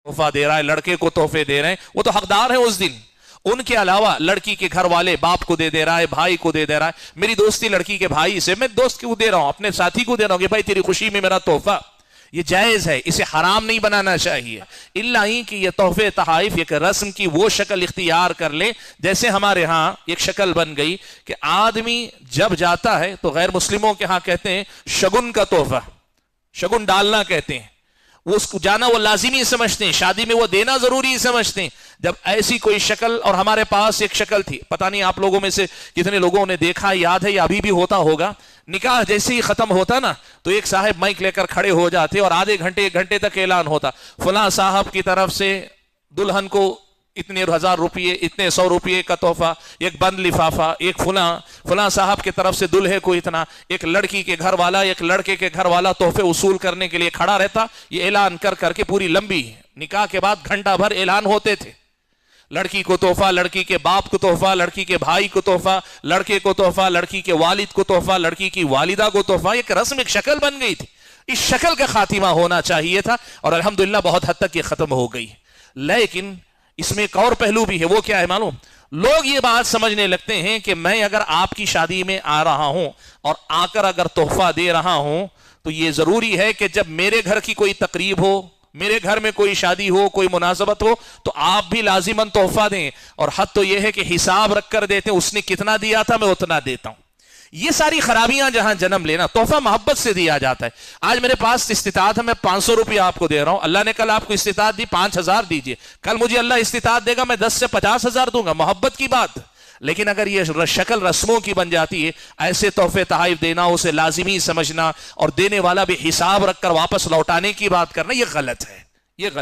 तोहफा दे रहा है, लड़के को तोहफे दे रहे हैं, वो तो हकदार है उस दिन। उनके अलावा लड़की के घर वाले बाप को दे रहा है, भाई को दे रहा है। मेरी दोस्ती लड़की के भाई से, मैं दोस्त को दे रहा हूं, अपने साथी को दे रहा हूं कि भाई तेरी खुशी में मेरा तोहफा, ये जायज है, इसे हराम नहीं बनाना चाहिए। इल्ला ही कि ये तोहफे तहाइफ एक रस्म की वो शक्ल इख्तियार कर ले, जैसे हमारे यहाँ एक शक्ल बन गई कि आदमी जब जाता है तो गैर मुस्लिमों के यहाँ कहते हैं शगुन का तोहफा, शगुन डालना कहते हैं, वो उसको जाना वो लाजिमी समझते हैं, शादी में वो देना जरूरी समझते हैं। जब ऐसी कोई शक्ल, और हमारे पास एक शक्ल थी, पता नहीं आप लोगों में से कितने लोगों ने देखा, याद है या अभी भी होता होगा, निकाह जैसे ही खत्म होता ना तो एक साहब माइक लेकर खड़े हो जाते और आधे घंटे एक घंटे तक ऐलान होता, फलां साहब की तरफ से दुल्हन को इतने 1000 रुपये, इतने 100 रुपये का तोहफा, एक बंद लिफाफा, एक फलां साहब की तरफ से दुल्हे को इतना, एक लड़की के घर वाला, एक लड़के के घर वाला तोहफे वसूल करने के लिए खड़ा रहता। ये ऐलान कर करके पूरी लंबी निकाह के बाद घंटा भर ऐलान होते थे, लड़की को तोहफा, लड़की के बाप को तोहफा, लड़की के भाई को तोहफा, लड़के को तोहफा, लड़की के वालिद को तोहफा, लड़की की वालिदा को तोहफा। एक रस्म, एक शक्ल बन गई थी। इस शक्ल का खातिमा होना चाहिए था और अल्हम्दुलिल्लाह बहुत हद तक ये खत्म हो गई। लेकिन इसमें एक और पहलू भी है, वो क्या है मालूम? लोग ये बात समझने लगते हैं कि मैं अगर आपकी शादी में आ रहा हूं और आकर अगर तोहफा दे रहा हूं तो ये जरूरी है कि जब मेरे घर की कोई तकरीब हो, मेरे घर में कोई शादी हो, कोई मुनासबत हो, तो आप भी लाजिमन तोहफा दें। और हद तो यह है कि हिसाब रख कर देते हैं, उसने कितना दिया था मैं उतना देता हूं। ये सारी खराबियां जहां जन्म लेना, तोहफा मोहब्बत से दिया जाता है। आज मेरे पास इस्तिताअत है, मैं 500 रुपया आपको दे रहा हूं, अल्लाह ने कल आपको इस्तिताअत दी 5000 दीजिए, कल मुझे अल्लाह इस्तिताअत देगा मैं 10 से 50,000 दूंगा, मोहब्बत की बात। लेकिन अगर ये शक्ल रस्मों की बन जाती है, ऐसे तोहफे तहाइफ देना, उसे लाजिमी समझना और देने वाला भी हिसाब रखकर वापस लौटाने की बात करना, यह गलत है, यह गलत।